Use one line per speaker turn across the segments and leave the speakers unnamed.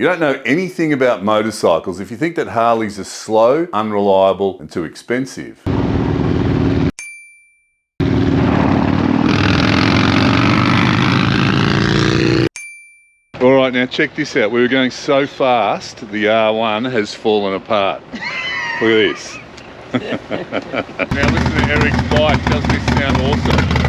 You don't know anything about motorcycles if you think that Harleys are slow, unreliable, and too expensive. All right, now check this out. We were going so fast, the R1 has fallen apart. Look at this. Now listen to Eric's bike. Doesn't this sound awesome?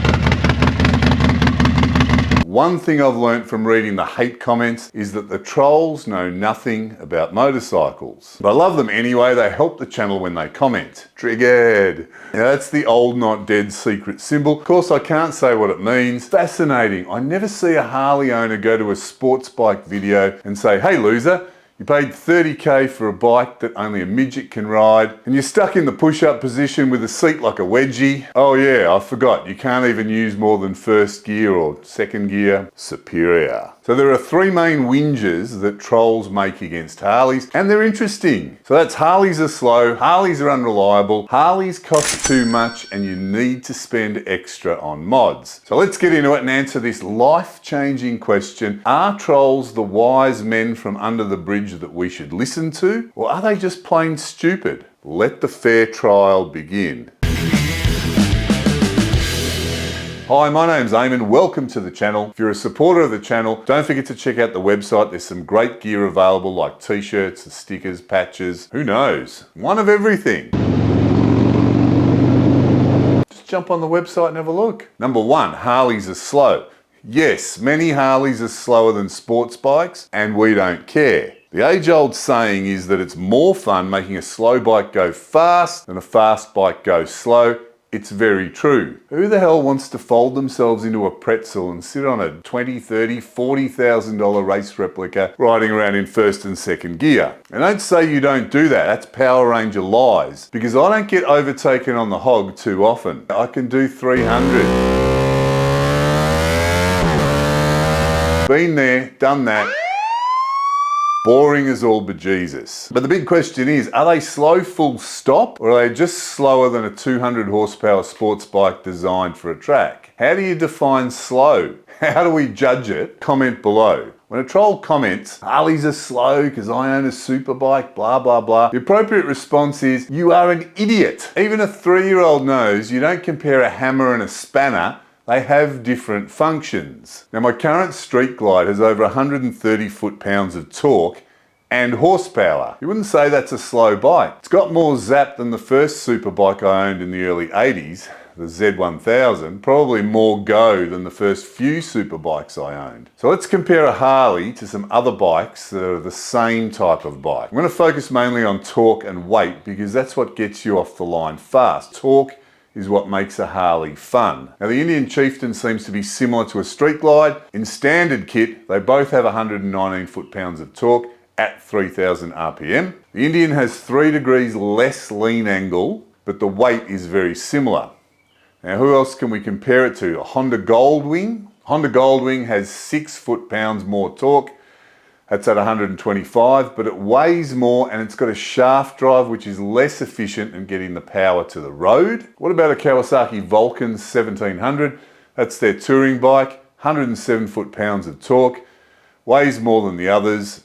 One thing I've learnt from reading the hate comments is that the trolls know nothing about motorcycles. But I love them anyway. They help the channel when they comment. Triggered. Now that's the old not dead secret symbol. Of course I can't say what it means. Fascinating. I never see a Harley owner go to a sports bike video and say, "Hey loser, you paid 30k for a bike that only a midget can ride, and you're stuck in the push-up position with a seat like a wedgie. Oh yeah, I forgot, you can't even use more than first gear or second gear. Superior." So there are three main whinges that trolls make against Harleys, and they're interesting. So that's Harleys are slow, Harleys are unreliable, Harleys cost too much, and you need to spend extra on mods. So let's get into it and answer this life-changing question. Are trolls the wise men from under the bridge that we should listen to, or are they just plain stupid? Let the fair trial begin. Hi, my name's Eamon. Welcome to the channel. If you're a supporter of the channel, don't forget to check out the website. There's some great gear available like t-shirts, stickers, patches, who knows? One of everything. Just jump on the website and have a look. Number one, Harleys are slow. Yes, many Harleys are slower than sports bikes, and we don't care. The age-old saying is that it's more fun making a slow bike go fast than a fast bike go slow. It's very true. Who the hell wants to fold themselves into a pretzel and sit on a $20, $30, $40,000 race replica riding around in first and second gear? And don't say you don't do that. That's Power Ranger lies. Because I don't get overtaken on the hog too often. I can do 300. Been there, done that. Boring as all bejesus. But the big question is, are they slow full stop, or are they just slower than a 200 horsepower sports bike designed for a track? How do you define slow? How do we judge it? Comment below. When a troll comments, "Harleys are slow because I own a super bike, blah, blah, blah," the appropriate response is, "You are an idiot." Even a 3-year-old knows you don't compare a hammer and a spanner. They have different functions. Now my current Street Glide has over 130 foot-pounds of torque and horsepower. You wouldn't say that's a slow bike. It's got more zap than the first super bike I owned in the early 80s, the Z1000, probably more go than the first few super bikes I owned. So let's compare a Harley to some other bikes that are the same type of bike. I'm going to focus mainly on torque and weight because that's what gets you off the line fast. Torque is what makes a Harley fun. Now the Indian Chieftain seems to be similar to a Street Glide. In standard kit, they both have 119 foot-pounds of torque at 3000 RPM. The Indian has 3 degrees less lean angle, but the weight is very similar. Now who else can we compare it to? A Honda Goldwing. Honda Goldwing has 6 foot-pounds more torque. That's at 125, but it weighs more and it's got a shaft drive which is less efficient in getting the power to the road. What about a Kawasaki Vulcan 1700? That's their touring bike, 107 foot-pounds of torque, weighs more than the others,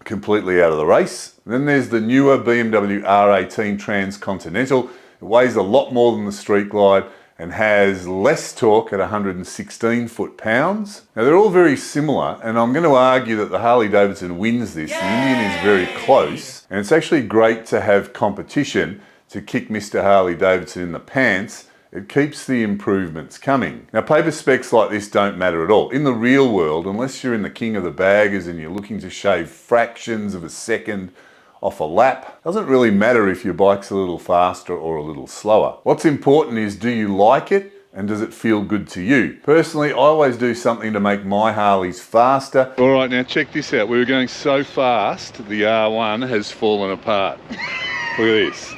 completely out of the race. And then there's the newer BMW R18 Transcontinental. It weighs a lot more than the Street Glide and has less torque at 116 foot-pounds. Now they're all very similar, and I'm going to argue that the Harley Davidson wins this. Yay! The Indian is very close, and it's actually great to have competition to kick Mr. Harley Davidson in the pants. It keeps the improvements coming. Now paper specs like this don't matter at all. In the real world, unless you're in the king of the baggers and you're looking to shave fractions of a second off a lap, doesn't really matter if your bike's a little faster or a little slower. What's important is, do you like it and does it feel good to you? Personally, I always do something to make my Harleys faster. All right, now check this out. We were going so fast, the R1 has fallen apart. Look at this.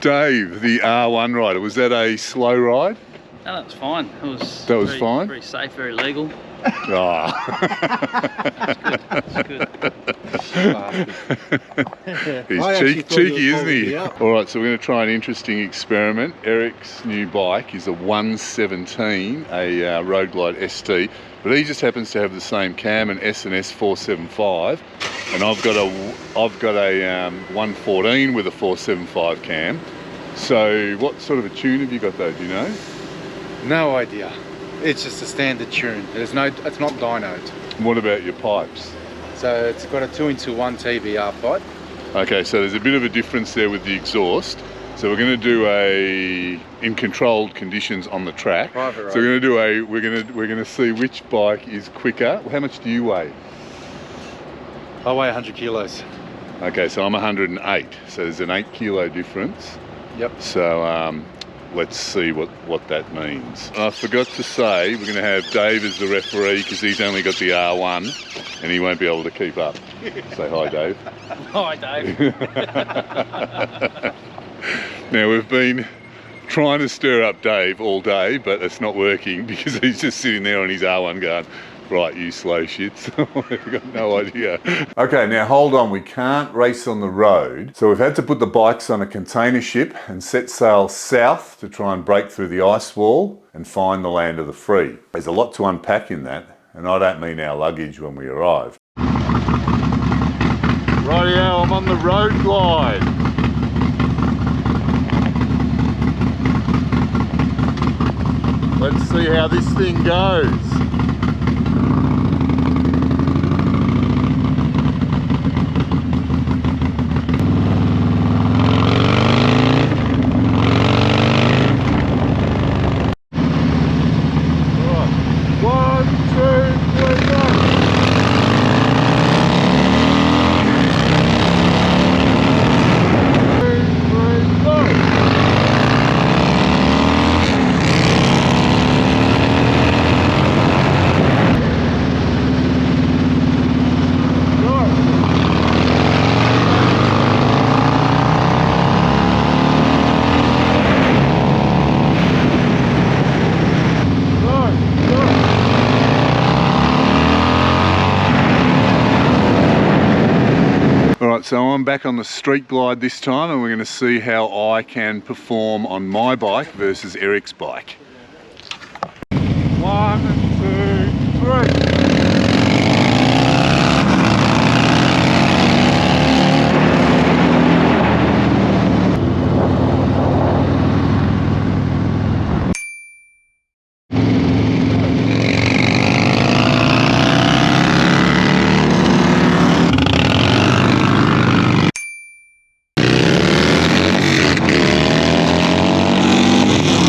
Dave, the R1 rider, was that a slow ride?
No, that was fine. It was
That was fine?
Very safe, very legal.
Ah.
It's good.
He's cheeky, isn't he? Alright, so we're going to try an interesting experiment. Eric's new bike is a 117, a Road Glide ST, but he just happens to have the same cam, an S&S 475, and I've got a 114 with a 475 cam. So what sort of a tune have you got though, do you know?
No idea. It's just a standard tune. It's not dynoed.
What about your pipes?
So it's got a 2-in-1 TBR pipe.
Okay, so there's a bit of a difference there with the exhaust. So we're going to do in controlled conditions on the track.
Private road.
So we're going to see which bike is quicker. How much do you weigh?
I weigh 100 kilos.
Okay, so I'm 108. So there's an 8 kilo difference.
Yep.
So let's see what that means. I forgot to say we're going to have Dave as the referee because he's only got the R1 and he won't be able to keep up. Say hi, Dave.
Hi, Dave.
Now we've been trying to stir up Dave all day, but it's not working because he's just sitting there on his R1 going, right, you slow shits. We've got no idea. Okay, now hold on. We can't race on the road. So we've had to put the bikes on a container ship and set sail south to try and break through the ice wall and find the land of the free. There's a lot to unpack in that, and I don't mean our luggage when we arrive. Rightio, I'm on the Road Glide. Let's see how this thing goes. So I'm back on the street glide this time and we're going to see how I can perform on my bike versus Eric's bike. 1, 2, 3.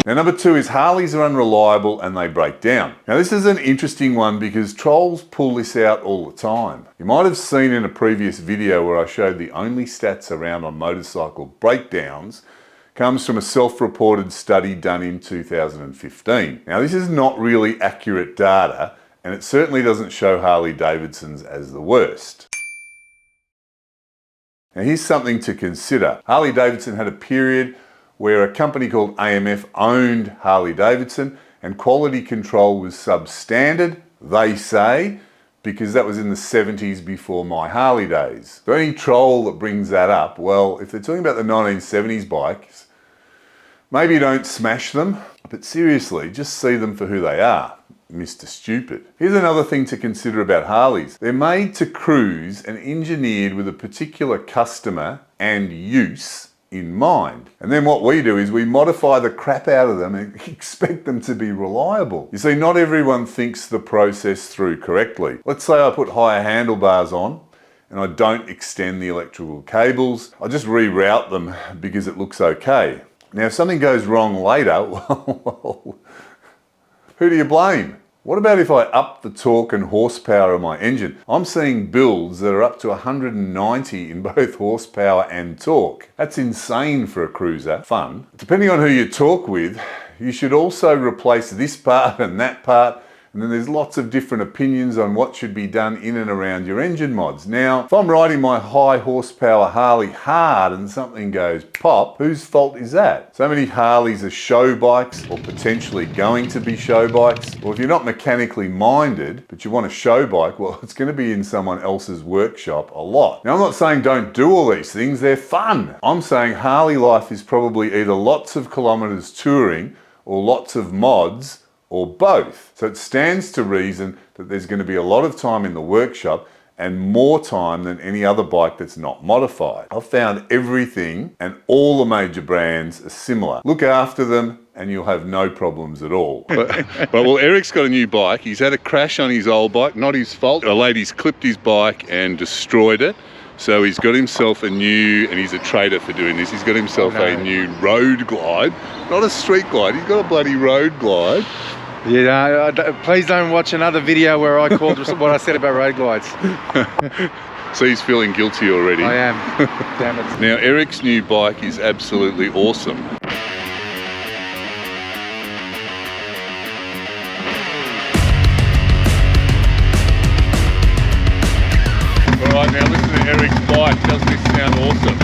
Now number 2 is Harleys are unreliable and they break down. Now this is an interesting one because trolls pull this out all the time. You might have seen in a previous video where I showed the only stats around on motorcycle breakdowns comes from a self-reported study done in 2015. Now this is not really accurate data and it certainly doesn't show Harley Davidson's as the worst. Now here's something to consider. Harley Davidson had a period where a company called AMF owned Harley Davidson and quality control was substandard, they say, because that was in the 70s before my Harley days. So any troll that brings that up, well, if they're talking about the 1970s bikes, maybe don't smash them, but seriously, just see them for who they are, Mr. Stupid. Here's another thing to consider about Harleys. They're made to cruise and engineered with a particular customer and use in mind. And then what we do is we modify the crap out of them and expect them to be reliable. You see, not everyone thinks the process through correctly. Let's say I put higher handlebars on and I don't extend the electrical cables. I just reroute them because it looks okay. Now, if something goes wrong later, well, who do you blame? What about if I up the torque and horsepower of my engine? I'm seeing builds that are up to 190 in both horsepower and torque. That's insane for a cruiser. Fun. Depending on who you talk with, you should also replace this part and that part And then there's lots of different opinions on what should be done in and around your engine mods. Now, if I'm riding my high horsepower Harley hard and something goes pop, whose fault is that? So many Harleys are show bikes or potentially going to be show bikes. Or if you're not mechanically minded, but you want a show bike, well, it's going to be in someone else's workshop a lot. Now, I'm not saying don't do all these things, they're fun. I'm saying Harley life is probably either lots of kilometers touring or lots of mods, or both. So it stands to reason that there's going to be a lot of time in the workshop and more time than any other bike that's not modified. I've found everything and all the major brands are similar. Look after them and you'll have no problems at all.
Well, Eric's got a new bike. He's had a crash on his old bike, not his fault. A lady's clipped his bike and destroyed it. So he's got himself a new, and he's a trader for doing this, he's got himself a new road glide, not a street glide, he's got a bloody road glide.
Yeah, please don't watch another video where I called what I said about road glides.
So he's feeling guilty already.
I am. Damn it.
Now Eric's new bike is absolutely awesome. Alright, now listen to Eric's bike. Does this sound awesome?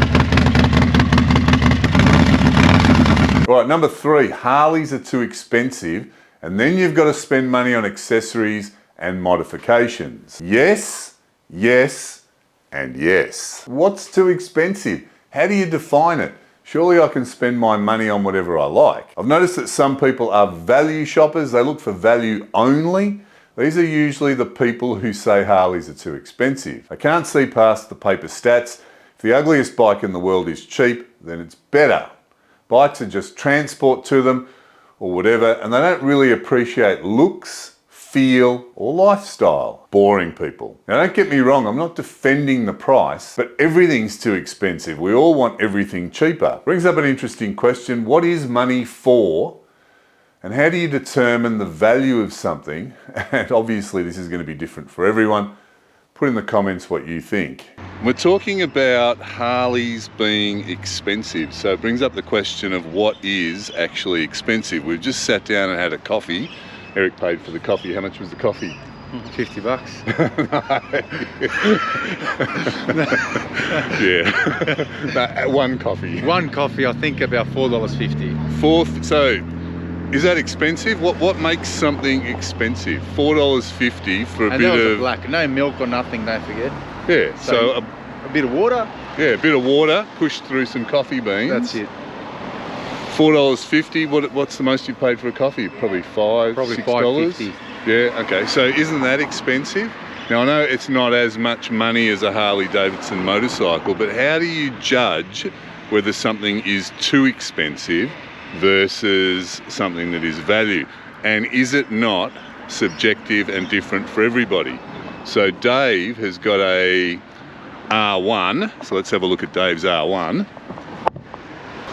All right, number 3, Harleys are too expensive, and then you've got to spend money on accessories and modifications. Yes, yes, and yes. What's too expensive? How do you define it? Surely I can spend my money on whatever I like. I've noticed that some people are value shoppers. They look for value only. These are usually the people who say Harleys are too expensive. They can't see past the paper stats. If the ugliest bike in the world is cheap, then it's better. Bikes are just transport to them or whatever, and they don't really appreciate looks, feel, or lifestyle. Boring people. Now don't get me wrong, I'm not defending the price, but everything's too expensive. We all want everything cheaper. Brings up an interesting question. What is money for? And how do you determine the value of something? And obviously this is going to be different for everyone. Put in the comments what you think.
We're talking about Harleys being expensive, so it brings up the question of what is actually expensive. We've just sat down and had a coffee. Eric paid for the coffee. How much was the coffee?
$50.
Yeah. No, one coffee.
One coffee, I think about $4.50.
So, is that expensive? What makes something expensive? $4.50 for a
and
bit
that was
of
black, no milk or nothing. Don't forget.
Yeah. So
a bit of water.
Yeah, a bit of water pushed through some coffee beans.
That's it.
$4.50. What's the most you paid for a coffee? Probably $6.
$5.50.
Yeah. Okay. So isn't that expensive? Now I know it's not as much money as a Harley Davidson motorcycle, but how do you judge whether something is too expensive versus something that is value? And is it not subjective and different for everybody? So Dave has got a R1. So let's have a look at Dave's R1.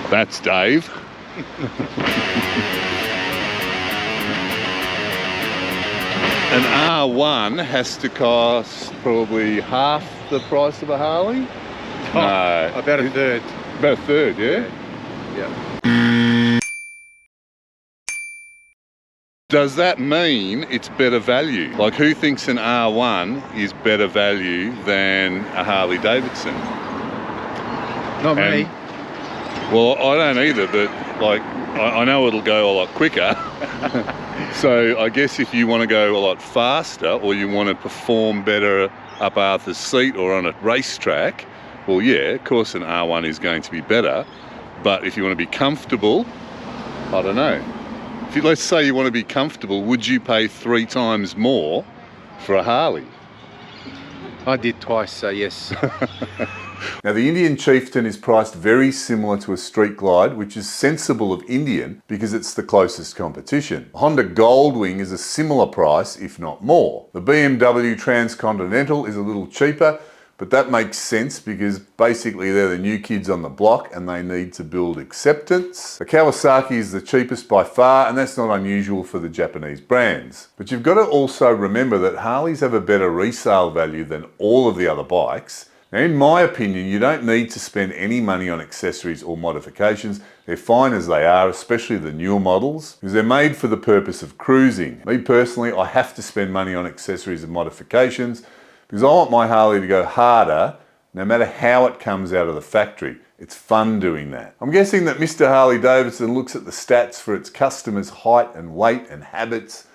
That's Dave. An R1 has to cost probably half the price of a Harley? No.
About a third.
About a third, yeah?
Yeah.
Does that mean it's better value? Like, who thinks an R1 is better value than a Harley Davidson?
Not me.
Well, I don't either, but like, I know it'll go a lot quicker. So I guess if you want to go a lot faster or you want to perform better up Arthur's Seat or on a racetrack, well, yeah, of course an R1 is going to be better. But if you want to be comfortable, I don't know. Let's say you want to be comfortable, would you pay 3 times more for a Harley?
I did twice, so yes.
Now the Indian Chieftain is priced very similar to a Street Glide, which is sensible of Indian because it's the closest competition. Honda Goldwing is a similar price, if not more. The BMW Transcontinental is a little cheaper, but that makes sense because basically they're the new kids on the block and they need to build acceptance. The Kawasaki is the cheapest by far, and that's not unusual for the Japanese brands. But you've got to also remember that Harleys have a better resale value than all of the other bikes Now, in my opinion, you don't need to spend any money on accessories or modifications. They're fine as they are, especially the newer models, because they're made for the purpose of cruising. Me personally, I have to spend money on accessories and modifications because I want my Harley to go harder no matter how it comes out of the factory. It's fun doing that. I'm guessing that Mr. Harley Davidson looks at the stats for its customers' height and weight and habits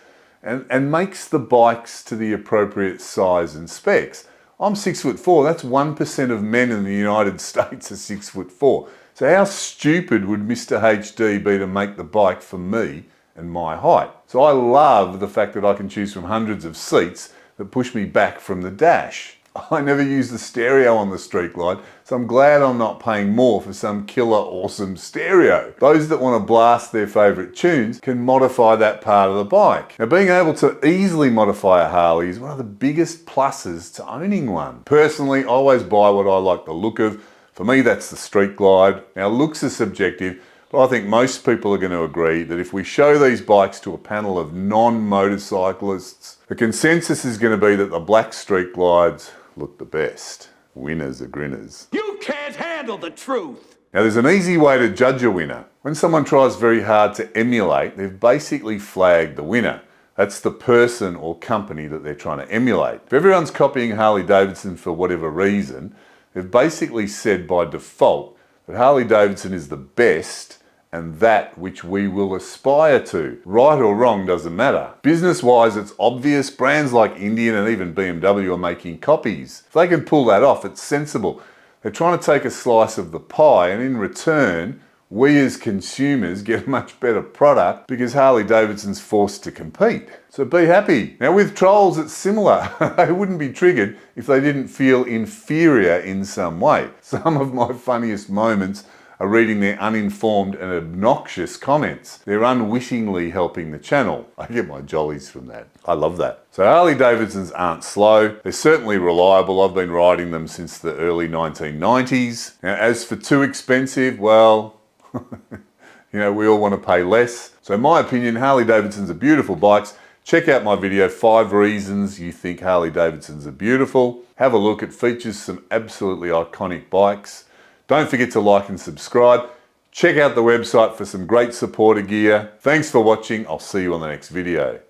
and makes the bikes to the appropriate size and specs. I'm 6'4", that's 1% of men in the United States are 6'4". So how stupid would Mr. HD be to make the bike for me and my height? So I love the fact that I can choose from hundreds of seats that push me back from the dash. I never use the stereo on the Street Glide, so I'm glad I'm not paying more for some killer awesome stereo. Those that want to blast their favourite tunes can modify that part of the bike. Now, being able to easily modify a Harley is one of the biggest pluses to owning one. Personally, I always buy what I like the look of. For me, that's the Street Glide. Now, looks are subjective, but I think most people are going to agree that if we show these bikes to a panel of non-motorcyclists, the consensus is going to be that the black Street Glides look the best. Winners are grinners.
You can't handle the truth!
Now, there's an easy way to judge a winner. When someone tries very hard to emulate, they've basically flagged the winner. That's the person or company that they're trying to emulate. If everyone's copying Harley Davidson for whatever reason, they've basically said by default that Harley Davidson is the best and that which we will aspire to. Right or wrong doesn't matter. Business-wise, it's obvious. Brands like Indian and even BMW are making copies. If they can pull that off, it's sensible. They're trying to take a slice of the pie, and in return, we as consumers get a much better product because Harley Davidson's forced to compete. So be happy. Now, with trolls, it's similar. They wouldn't be triggered if they didn't feel inferior in some way. Some of my funniest moments are reading their uninformed and obnoxious comments. They're unwittingly helping the channel. I get my jollies from that. I love that. So Harley Davidsons aren't slow. They're certainly reliable. I've been riding them since the early 1990s. Now, as for too expensive, well, you know, we all want to pay less. So in my opinion, Harley Davidsons are beautiful bikes. Check out my video, 5 reasons you think Harley Davidsons are beautiful. Have a look. It features some absolutely iconic bikes. Don't forget to like and subscribe. Check out the website for some great supporter gear. Thanks for watching. I'll see you on the next video.